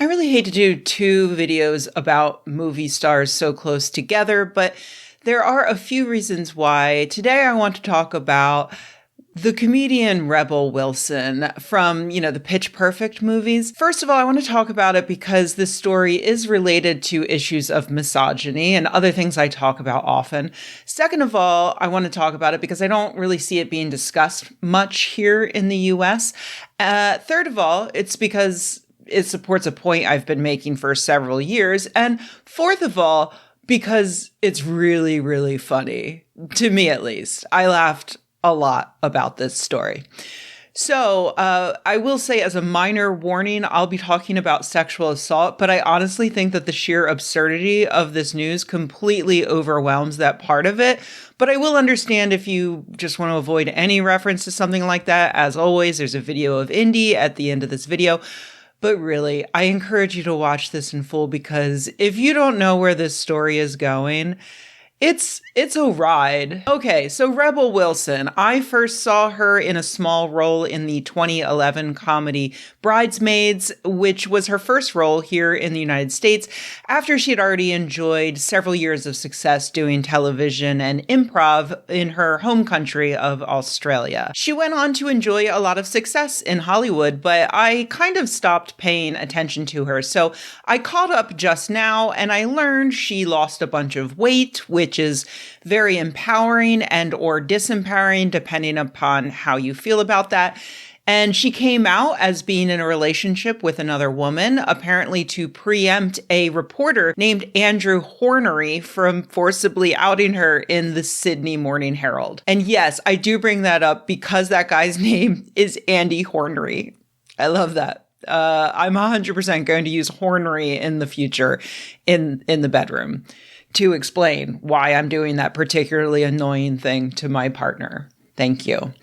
I really hate to do two videos about movie stars so close together, but there are a few reasons why. Today I want to talk about the comedian Rebel Wilson from, the Pitch Perfect movies. First of all, I want to talk about it because this story is related to issues of misogyny and other things I talk about often. Second of all, I want to talk about it because I don't really see it being discussed much here in the US. Third of all, it's because it supports a point I've been making for several years. And fourth of all, because it's really, really funny, to me at least. I laughed a lot about this story. So I will say as a minor warning, I'll be talking about sexual assault, but I honestly think that the sheer absurdity of this news completely overwhelms that part of it. But I will understand if you just want to avoid any reference to something like that. As always, there's a video of Indy at the end of this video. But really, I encourage you to watch this in full because if you don't know where this story is going, it's a ride. Okay, so Rebel Wilson. I first saw her in a small role in the 2011 comedy Bridesmaids, which was her first role here in the United States after she had already enjoyed several years of success doing television and improv in her home country of Australia. She went on to enjoy a lot of success in Hollywood, but I kind of stopped paying attention to her. So I caught up just now and I learned she lost a bunch of weight, which is very empowering and or disempowering, depending upon how you feel about that. And she came out as being in a relationship with another woman, apparently to preempt a reporter named Andrew Hornery from forcibly outing her in the Sydney Morning Herald. And yes, I do bring that up because that guy's name is Andy Hornery. I love that. I'm 100% going to use Hornery in the future in the bedroom to explain why I'm doing that particularly annoying thing to my partner. Thank you.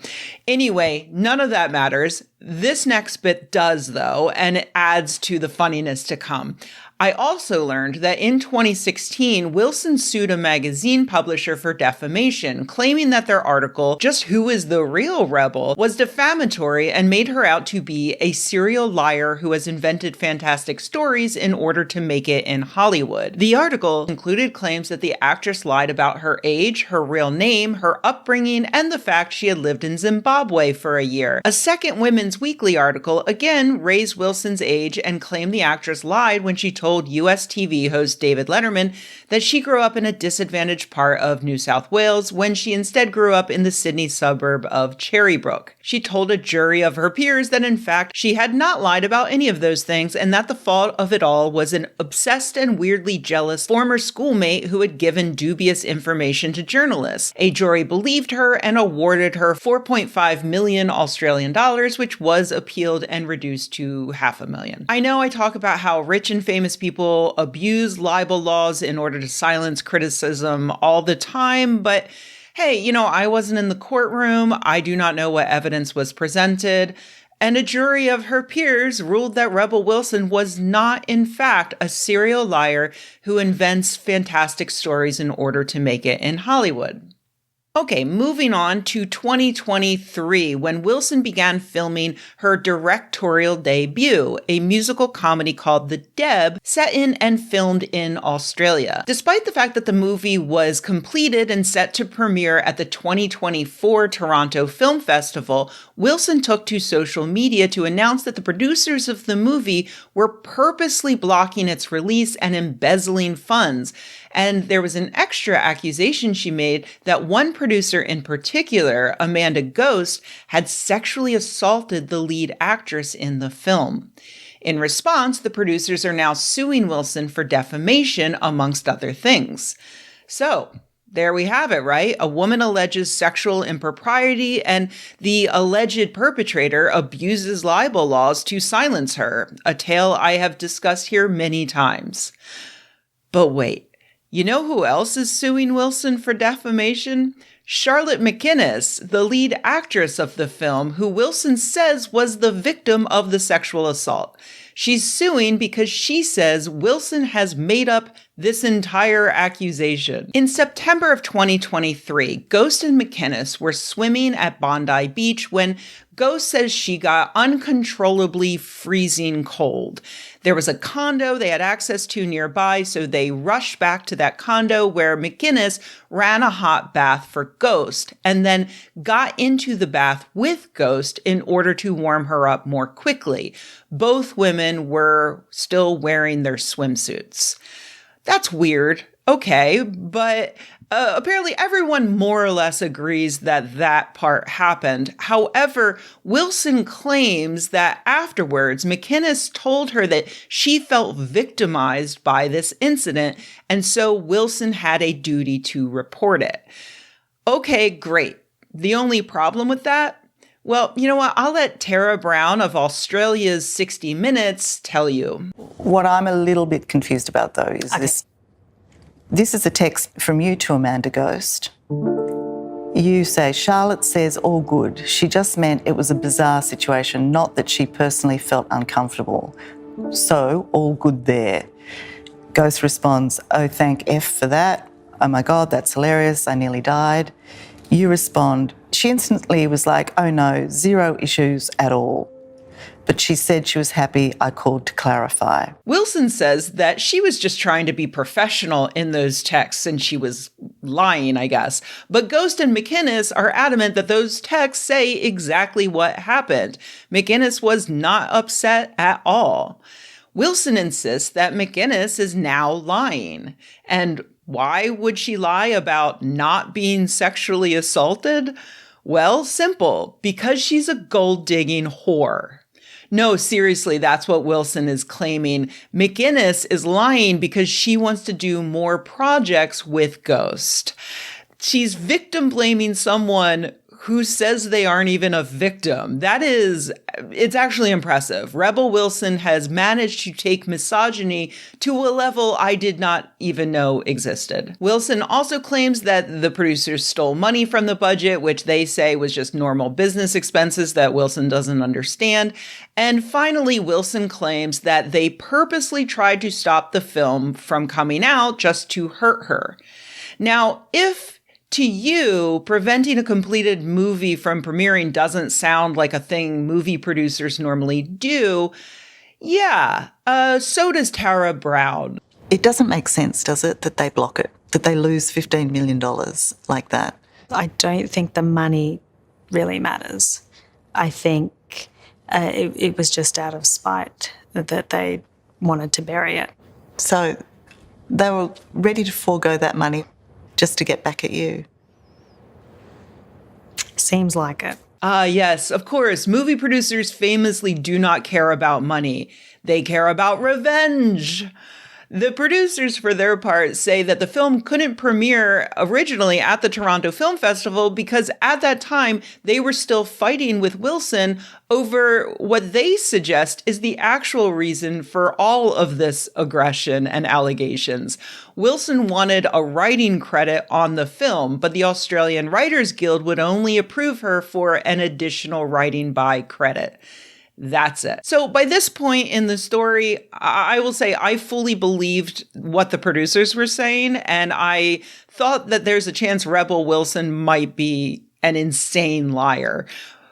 Anyway, none of that matters. This next bit does, though, and it adds to the funniness to come. I also learned that in 2016, Wilson sued a magazine publisher for defamation, claiming that their article, Just Who is the Real Rebel, was defamatory and made her out to be a serial liar who has invented fantastic stories in order to make it in Hollywood. The article included claims that the actress lied about her age, her real name, her upbringing, and the fact she had lived in Zimbabwe for a year. A second Women's Weekly article again raised Wilson's age and claimed the actress lied when she told US TV host David Letterman that she grew up in a disadvantaged part of New South Wales when she instead grew up in the Sydney suburb of Cherrybrook. She told a jury of her peers that in fact she had not lied about any of those things and that the fault of it all was an obsessed and weirdly jealous former schoolmate who had given dubious information to journalists. A jury believed her and awarded her 4.5 million Australian dollars, which was appealed and reduced to $500,000. I know I talk about how rich and famous people abuse libel laws in order to silence criticism all the time, but hey, I wasn't in the courtroom. I do not know what evidence was presented. And a jury of her peers ruled that Rebel Wilson was not, in fact, a serial liar who invents fantastic stories in order to make it in Hollywood. Okay, moving on to 2023, when Wilson began filming her directorial debut, a musical comedy called The Deb, set in and filmed in Australia. Despite the fact that the movie was completed and set to premiere at the 2024 Toronto Film Festival, Wilson took to social media to announce that the producers of the movie were purposely blocking its release and embezzling funds. And there was an extra accusation she made that one producer in particular, Amanda Ghost, had sexually assaulted the lead actress in the film. In response, the producers are now suing Wilson for defamation, amongst other things. So, there we have it, right? A woman alleges sexual impropriety and the alleged perpetrator abuses libel laws to silence her, a tale I have discussed here many times. But wait. You know who else is suing Wilson for defamation? Charlotte McInnes, the lead actress of the film, who Wilson says was the victim of the sexual assault. She's suing because she says Wilson has made up this entire accusation. In September of 2023, Ghost and McInnes were swimming at Bondi Beach when Ghost says she got uncontrollably freezing cold. There was a condo they had access to nearby, so they rushed back to that condo where McInnes ran a hot bath for Ghost and then got into the bath with Ghost in order to warm her up more quickly. Both women were still wearing their swimsuits. That's weird. Okay, but apparently everyone more or less agrees that that part happened. However, Wilson claims that afterwards, McInnes told her that she felt victimized by this incident, and so Wilson had a duty to report it. Okay, great. The only problem with that? Well, you know what? I'll let Tara Brown of Australia's 60 Minutes tell you. What I'm a little bit confused about, though, is this is a text from you to Amanda Ghost. You say, Charlotte says all good. She just meant it was a bizarre situation, not that she personally felt uncomfortable. So, all good there. Ghost responds, oh, thank F for that. Oh my God, that's hilarious. I nearly died. You respond, she instantly was like, oh no, zero issues at all. But she said she was happy I called to clarify. Wilson says that she was just trying to be professional in those texts and she was lying, I guess. But Ghost and McInnes are adamant that those texts say exactly what happened. McInnes was not upset at all. Wilson insists that McInnes is now lying. And why would she lie about not being sexually assaulted? Well, simple, because she's a gold-digging whore. No, seriously, that's what Wilson is claiming. McInnes is lying because she wants to do more projects with Ghost. She's victim blaming someone who says they aren't even a victim. It's actually impressive. Rebel Wilson has managed to take misogyny to a level I did not even know existed. Wilson also claims that the producers stole money from the budget, which they say was just normal business expenses that Wilson doesn't understand. And finally, Wilson claims that they purposely tried to stop the film from coming out just to hurt her. Now, if to you, preventing a completed movie from premiering doesn't sound like a thing movie producers normally do, yeah, so does Tara Brown. It doesn't make sense, does it, that they block it, that they lose $15 million like that? I don't think the money really matters. I think it was just out of spite that they wanted to bury it. So they were ready to forego that money just to get back at you? Seems like it. Yes, of course. Movie producers famously do not care about money. They care about revenge. The producers, for their part, say that the film couldn't premiere originally at the Toronto Film Festival because at that time they were still fighting with Wilson over what they suggest is the actual reason for all of this aggression and allegations. Wilson wanted a writing credit on the film, but the Australian Writers Guild would only approve her for an additional writing by credit. That's it. So by this point in the story, I will say I fully believed what the producers were saying, and I thought that there's a chance Rebel Wilson might be an insane liar.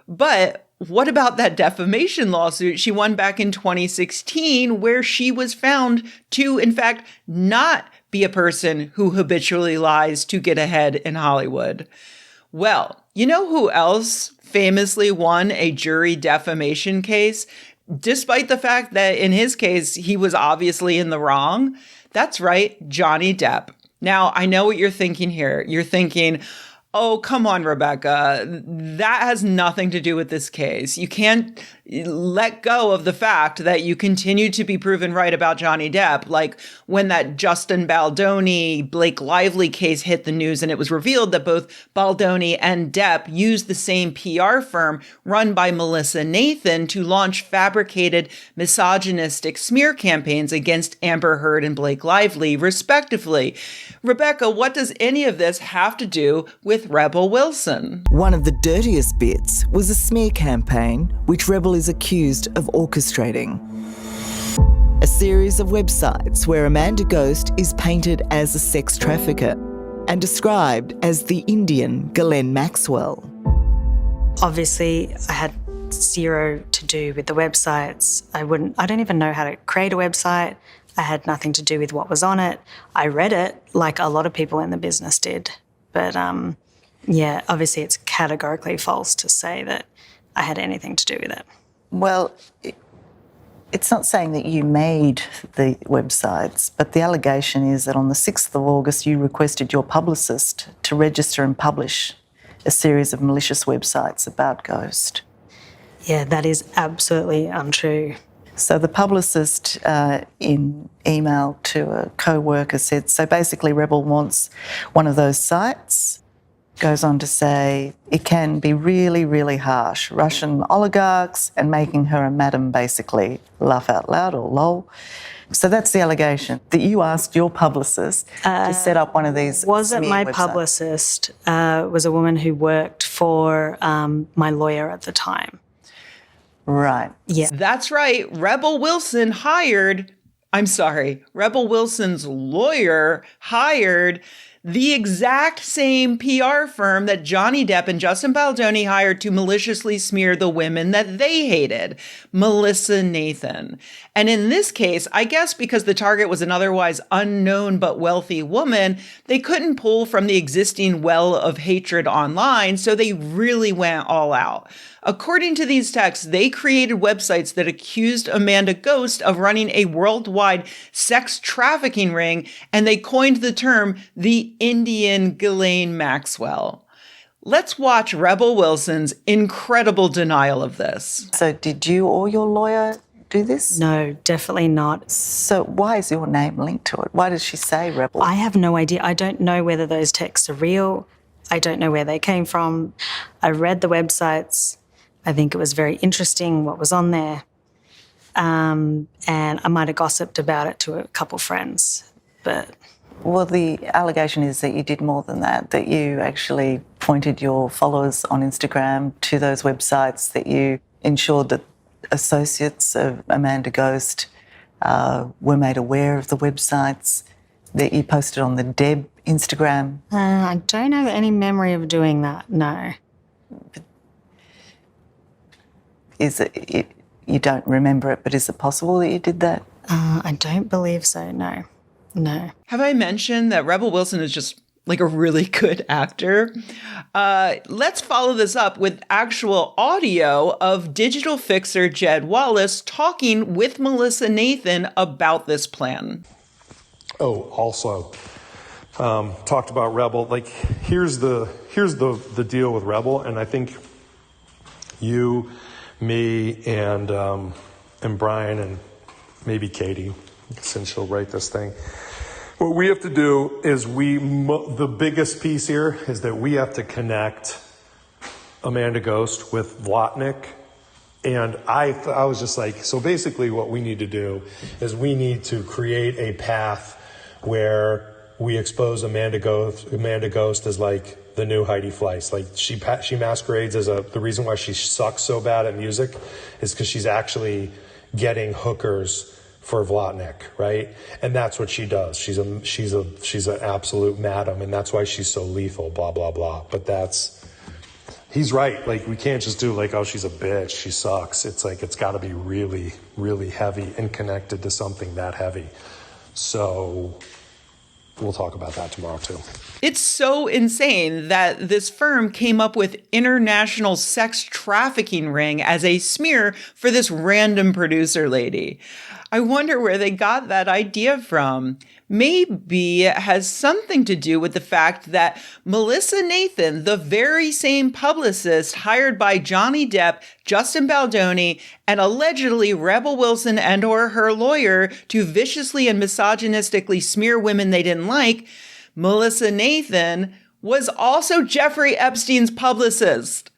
But what about that defamation lawsuit she won back in 2016, where she was found to, in fact, not be a person who habitually lies to get ahead in Hollywood? Well, you know who else famously won a jury defamation case, despite the fact that in his case, he was obviously in the wrong? That's right, Johnny Depp. Now, I know what you're thinking here. You're thinking, oh, come on, Rebecca. That has nothing to do with this case. You can't let go of the fact that you continue to be proven right about Johnny Depp. Like when that Justin Baldoni, Blake Lively case hit the news and it was revealed that both Baldoni and Depp used the same PR firm run by Melissa Nathan to launch fabricated misogynistic smear campaigns against Amber Heard and Blake Lively, respectively. Rebecca, what does any of this have to do with Rebel Wilson? One of the dirtiest bits was a smear campaign which Rebel is accused of orchestrating. a series of websites where Amanda Ghost is painted as a sex trafficker and described as the Indian Ghislaine Maxwell. Obviously, I had zero to do with the websites. I don't even know how to create a website. I had nothing to do with what was on it. I read it like a lot of people in the business did. But yeah, obviously it's categorically false to say that I had anything to do with it. Well, it's not saying that you made the websites, but the allegation is that on the 6th of August you requested your publicist to register and publish a series of malicious websites about Ghost. Yeah, that is absolutely untrue. So the publicist in email to a co-worker said, so basically Rebel wants one of those sites. Goes on to say it can be really, really harsh. Russian oligarchs and making her a madam, basically. Laugh out loud or lol. So that's the allegation, that you asked your publicist to set up one of these Wasn't my websites. publicist, was a woman who worked for my lawyer at the time. Right. Yeah. That's right. Rebel Wilson's lawyer hired the exact same PR firm that Johnny Depp and Justin Baldoni hired to maliciously smear the women that they hated, Melissa Nathan. And in this case, I guess because the target was an otherwise unknown but wealthy woman, they couldn't pull from the existing well of hatred online, so they really went all out. According to these texts, they created websites that accused Amanda Ghost of running a worldwide sex trafficking ring, and they coined the term the Indian Ghislaine Maxwell. Let's watch Rebel Wilson's incredible denial of this. So did you or your lawyer do this? No, definitely not. So why is your name linked to it? Why does she say Rebel? I have no idea. I don't know whether those texts are real. I don't know where they came from. I read the websites. I think it was very interesting what was on there. And I might have gossiped about it to a couple friends, but... Well, the allegation is that you did more than that you actually pointed your followers on Instagram to those websites, that you ensured that associates of Amanda Ghost were made aware of the websites, that you posted on the Deb Instagram. I don't have any memory of doing that, no. Is it, you don't remember it, but is it possible that you did that? I don't believe so, no. No. Have I mentioned that Rebel Wilson is just like a really good actor? Let's follow this up with actual audio of digital fixer Jed Wallace talking with Melissa Nathan about this plan. Oh, also, talked about Rebel. Like, here's the deal with Rebel, and I think you, me, and Brian, and maybe Katie, since she'll write this thing. What we have to do is the biggest piece here is that we have to connect Amanda Ghost with Vlotnik. And I was just like, so basically what we need to do is we need to create a path where we expose Amanda Ghost as like the new Heidi Fleiss. Like she masquerades as the reason why she sucks so bad at music is because she's actually getting hookers for Vlotnik, right? And that's what she does. She's an absolute madam, and that's why she's so lethal, blah, blah, blah. But he's right. Like, we can't just do like, oh, she's a bitch, she sucks. It's like, it's gotta be really, really heavy and connected to something that heavy. So we'll talk about that tomorrow too. It's so insane that this firm came up with international sex trafficking ring as a smear for this random producer lady. I wonder where they got that idea from. Maybe it has something to do with the fact that Melissa Nathan, the very same publicist hired by Johnny Depp, Justin Baldoni, and allegedly Rebel Wilson and or her lawyer to viciously and misogynistically smear women they didn't like, Melissa Nathan was also Jeffrey Epstein's publicist.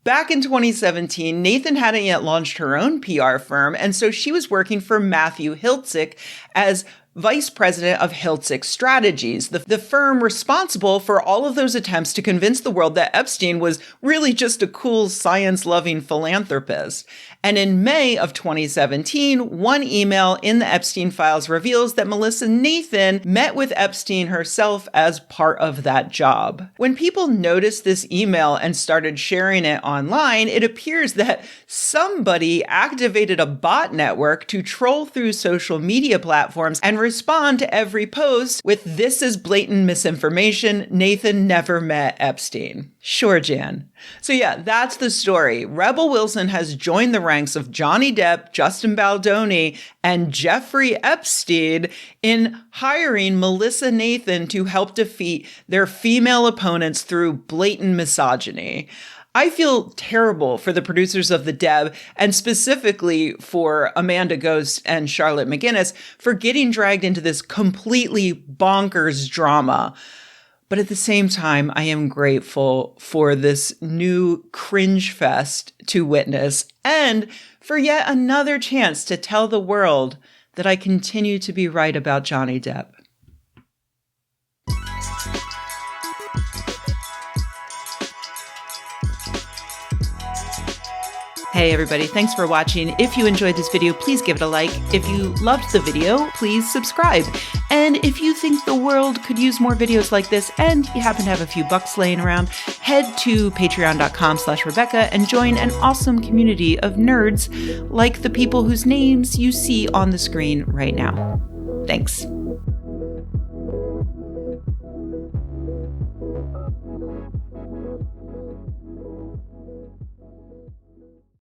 Back in 2017, Nathan hadn't yet launched her own PR firm, and so she was working for Matthew Hiltzik as vice president of Hiltzik Strategies, the firm responsible for all of those attempts to convince the world that Epstein was really just a cool, science-loving philanthropist. And in May of 2017, one email in the Epstein files reveals that Melissa Nathan met with Epstein herself as part of that job. When people noticed this email and started sharing it online, it appears that somebody activated a bot network to troll through social media platforms and respond to every post with "This is blatant misinformation. Nathan never met Epstein." Sure, Jan. So yeah, that's the story. Rebel Wilson has joined the ranks of Johnny Depp, Justin Baldoni, and Jeffrey Epstein in hiring Melissa Nathan to help defeat their female opponents through blatant misogyny. I feel terrible for the producers of The Deb, and specifically for Amanda Ghost and Charlotte McGinnis for getting dragged into this completely bonkers drama. But at the same time, I am grateful for this new cringe fest to witness and for yet another chance to tell the world that I continue to be right about Johnny Depp. Hey everybody, thanks for watching. If you enjoyed this video, please give it a like. If you loved the video, please subscribe. And if you think the world could use more videos like this and you happen to have a few bucks laying around, head to patreon.com/Rebecca and join an awesome community of nerds like the people whose names you see on the screen right now. Thanks.